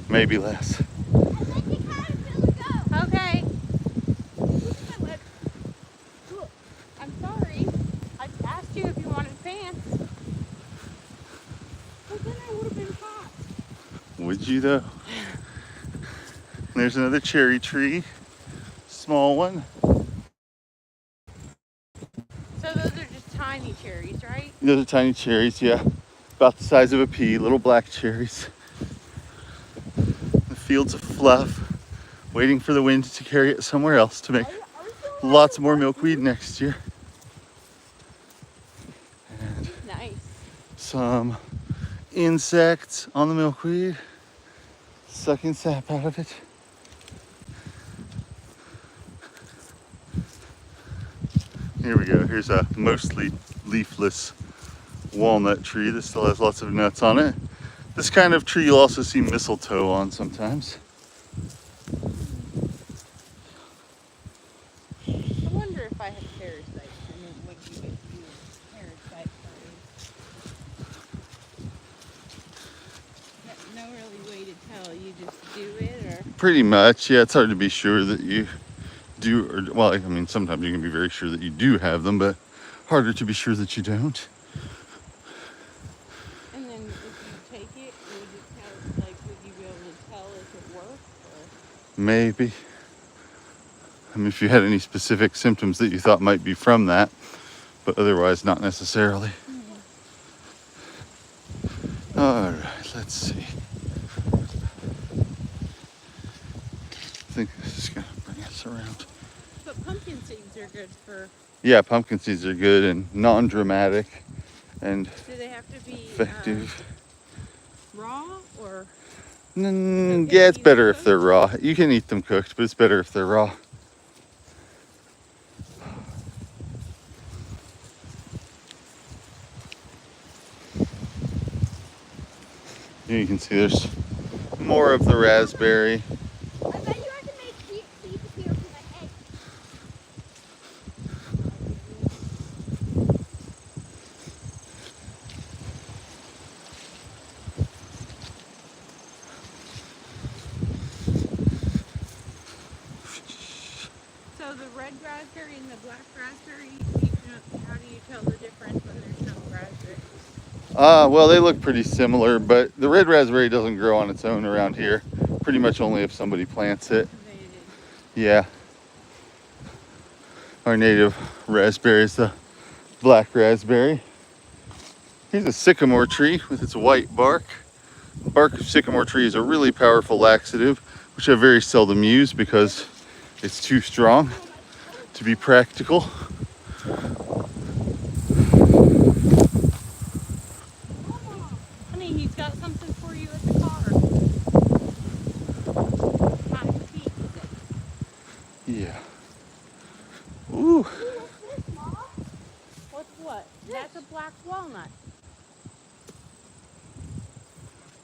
A: maybe less.
C: Let the caterpillar go.
B: Okay.
C: Look at my leg. Look.
B: I'm sorry. I asked you if you wanted pants.
C: Well, then I would have been hot.
A: Would you though? There's another cherry tree, small one.
B: So those are just tiny cherries, right?
A: Those are tiny cherries, yeah, about the size of a pea, little black cherries. The fields of fluff, waiting for the wind to carry it somewhere else to make
C: Are we still
A: lots more milkweed next year. And
B: Nice.
A: some insects on the milkweed, sucking sap out of it. Here we go. Here's a mostly leafless walnut tree that still has lots of nuts on it. This kind of tree you'll also see mistletoe on sometimes.
B: I wonder if I have parasites. I mean, what you would do parasite studies. No really way to tell. You just do it, or
A: Pretty much, yeah. It's hard to be sure that you do, or well, I mean, sometimes you can be very sure that you do have them, but harder to be sure that you don't.
B: and then if you take it, would it tell? Like, would you be able to tell if it worked? Or
A: Maybe. I mean, if you had any specific symptoms that you thought might be from that, but otherwise not necessarily. All right, let's see. I think this is gonna bring us around.
B: But pumpkin seeds are good for.
A: Yeah, pumpkin seeds are good and non-dramatic and
B: Do they have to be
A: effective.
B: raw or?
A: Yeah, it's better if they're raw. You can eat them cooked, but it's better if they're raw. Here you can see there's more of the raspberry.
C: I bet you have to make seeds appear from an egg.
B: So the red raspberry and the black raspberry, how do you tell the difference when there's no raspberries?
A: Well, they look pretty similar, but the red raspberry doesn't grow on its own around here. Pretty much only if somebody plants it.
B: Cultivated.
A: Yeah. Our native raspberry is the black raspberry. Here's a sycamore tree with its white bark. The bark of sycamore tree is a really powerful laxative, which I very seldom use because it's too strong to be practical.
B: Honey, he's got something for you at the car. Time to feed it.
A: Yeah. Ooh.
C: What's this, Mama?
B: What's what? That's a black walnut.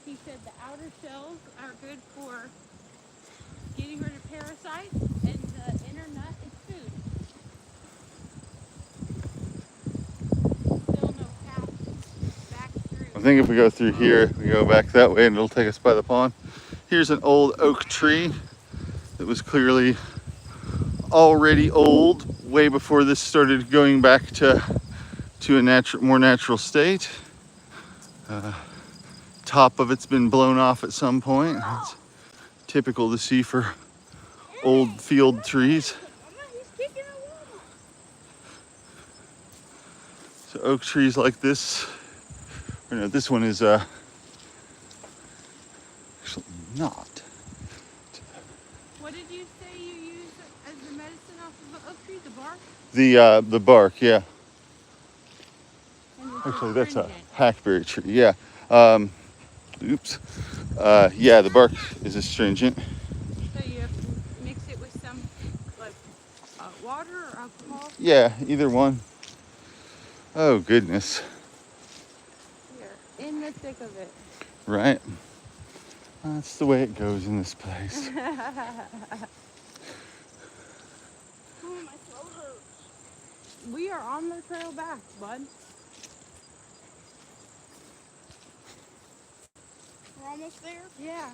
B: He said the outer shells are good for getting rid of parasites, and the inner nut is food. Still no path back through.
A: think if we go through here, we go back that way and it'll take us by the pond. Here's an old oak tree that was clearly already old way before this started going back to a more natural state. Top of it's been blown off at some point. It's typical to see for old field trees. So oak trees like this, or no, this one is actually not.
B: What did you say you use as the medicine off of the oak tree? The bark?
A: The bark, yeah.
B: And it's
A: Actually, that's a
B: astringent.
A: hackberry tree, yeah. Oops. Yeah, the bark is astringent.
B: So you have to mix it with some, like, water or alcohol?
A: Yeah, either one. Oh, goodness.
B: You're in the thick of it.
A: Right? That's the way it goes in this place.
C: Oh, my throat hurts.
B: We are on the trail back, bud.
C: We're almost there.
B: Yeah.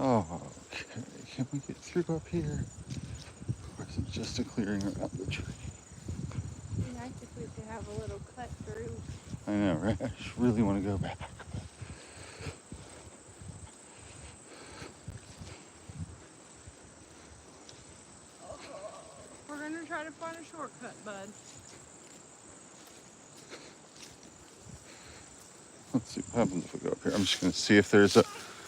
A: Oh, okay. Can we get through up here? Or is it just a clearing around the tree?
B: It'd be nice if we could have a little cut through.
A: I know, right? I just really want to go back.
B: We're gonna try to find a shortcut, bud.
A: Let's see what happens if we go up here. I'm just going to see if there's a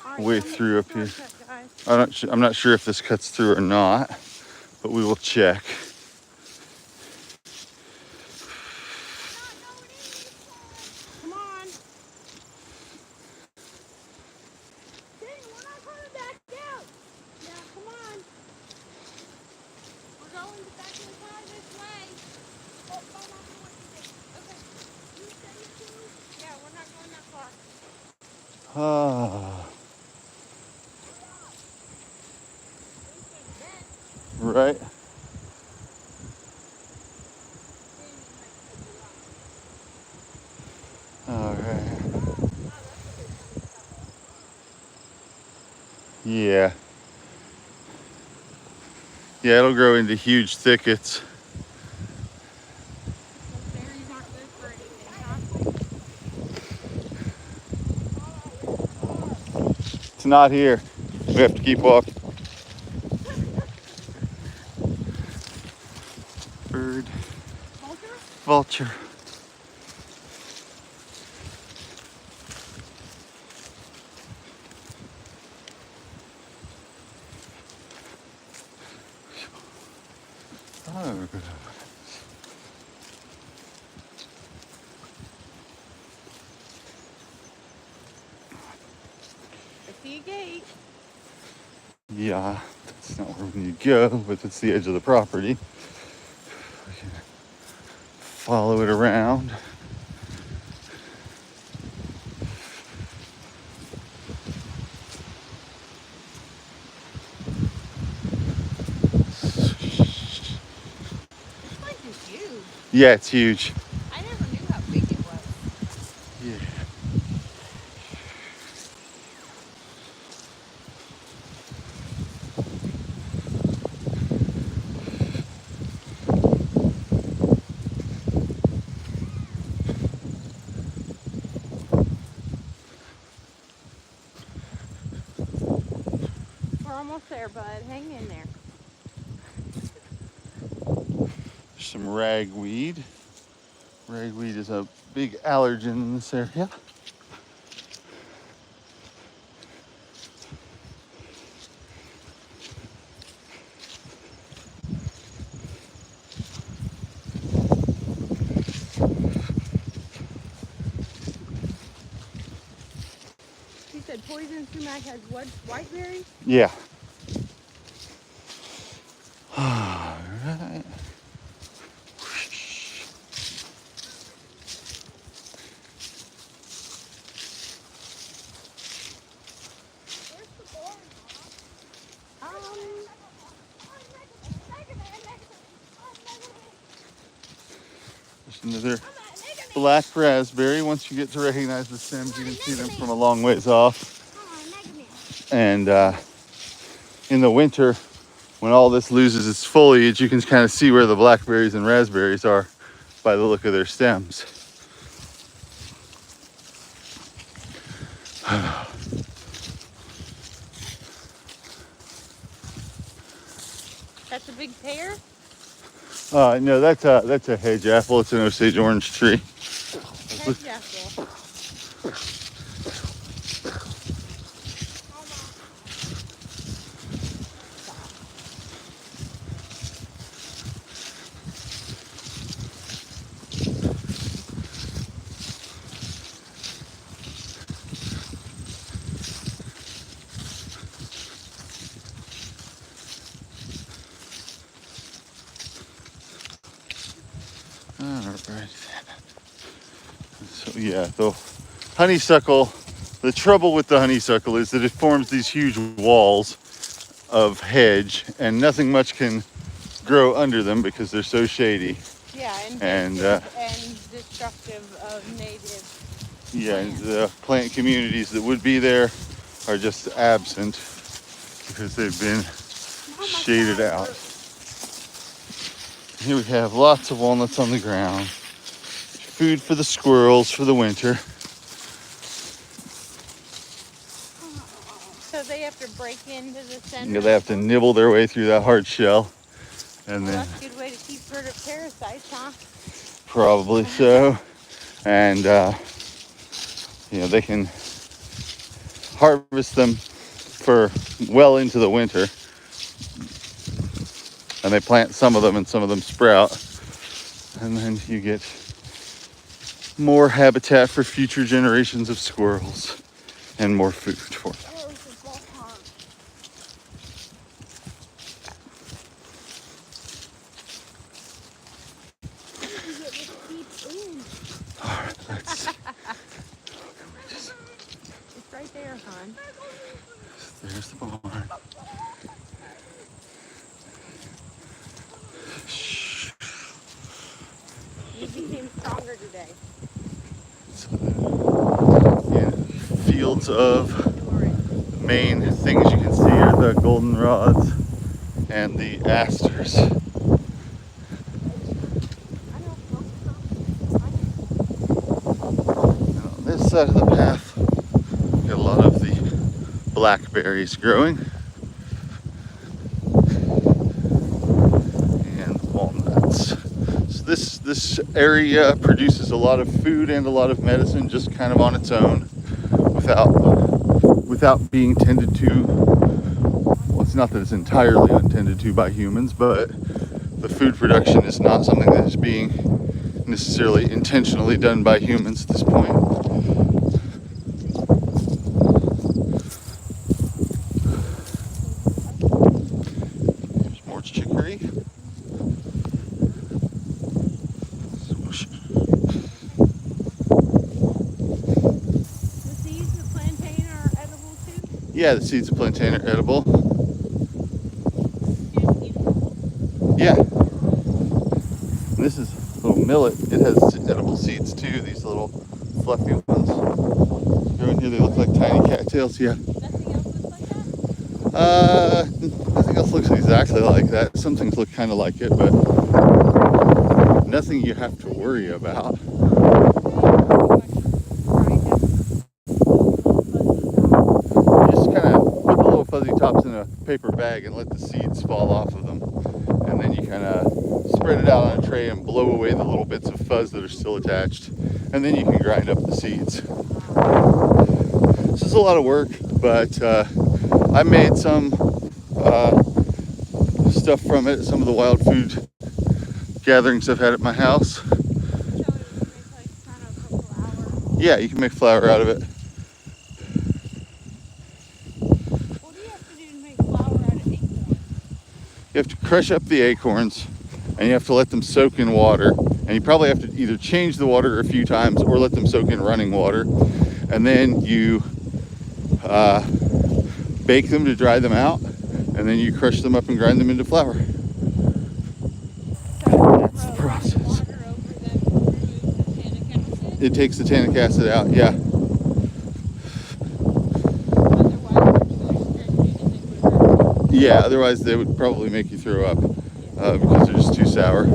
B: All right,
A: way
B: tell me
A: through
B: the
A: up here.
B: shortcut, guys.
A: I'm not sure if this cuts through or not, but we will check.
B: Come on.
C: Dang, we're not coming back out.
B: Yeah, come on. We're going back in the car this way.
C: Oh, my mom wants to say,
B: Okay.
C: you said it too?
B: Yeah, we're not going that far.
A: Ah, right. All right. Yeah. Yeah, it'll grow into huge thickets.
B: Those berries aren't good for anything, huh?
A: It's not here. We have to keep walking. Bird.
B: Vulture?
A: Vulture. Oh, good.
B: I see a gate.
A: Yeah, that's not where we need to go, but it's the edge of the property. We can follow it around.
B: This place is huge.
A: Yeah, it's huge.
B: I never knew how big it was.
A: Yeah.
B: We're almost there, bud. Hang in there.
A: Some ragweed. Ragweed is a big allergen in this area.
B: You said poison sumac has what? White berries?
A: Yeah. All right. Another black raspberry. Once you get to recognize the stems, you can see them from a long ways off. And in the winter, when all this loses its foliage, you can kind of see where the blackberries and raspberries are by the look of their stems.
B: That's a big pear?
A: No, that's a hedge apple. It's an Osage orange tree.
B: Hedge apple.
A: All right. So yeah, the honeysuckle. The trouble with the honeysuckle is that it forms these huge walls of hedge, and nothing much can grow under them because they're so shady.
B: Yeah,
A: And,
B: and destructive of native.
A: Yeah, and the plant communities that would be there are just absent because they've been shaded out. Here we have lots of walnuts on the ground. Food for the squirrels for the winter.
B: So they have to break into the center.
A: You know, they have to nibble their way through that hard shell. And
B: Well,
A: then
B: that's a good way to keep rid of parasites, huh?
A: probably so. And, you know, they can harvest them for well into the winter. And they plant some of them and some of them sprout. And then you get more habitat for future generations of squirrels and more food for them. All right, let's.
B: It's right there, hon.
A: There's the barn.
B: You became stronger today.
A: Yeah, fields of main things you can see are the goldenrods and the asters. And on this side of the path, we got a lot of the blackberries growing and walnuts. So this area produces a lot of food and a lot of medicine just kind of on its own without being tended to. Well, it's not that it's entirely untended to by humans, but the food production is not something that is being necessarily intentionally done by humans at this point. There's more chicory. Swoosh.
B: The seeds of plantain are edible too?
A: Yeah, the seeds of plantain are edible. Yeah. And this is a little millet. It has edible seeds too, these little fluffy ones. Growing here, they look like tiny cattails, yeah.
B: Nothing else looks like that?
A: Nothing else looks exactly like that. Some things look kind of like it, but nothing you have to worry about. Just kind of put the little fuzzy tops in a paper bag and let the seeds fall off of them. And then you kind of spread it out on a tray and blow away the little bits of fuzz that are still attached. And then you can grind up the seeds. This is a lot of work, but I made some stuff from it, some of the wild food gatherings I've had at my house. Yeah, you can make flour out of it.
B: What do you have to do to make flour out of acorns?
A: You have to crush up the acorns and you have to let them soak in water. And you probably have to either change the water a few times or let them soak in running water. And then you bake them to dry them out. And then you crush them up and grind them into flour. That's the process. It takes the tannic acid out, yeah. Yeah, otherwise they would probably make you throw up because they're just too sour.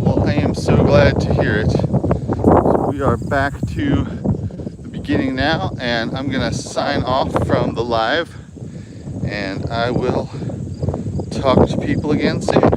A: Well, I am so glad to hear it. So we are back to the beginning now, and I'm gonna sign off from the live, and I will talk to people again soon.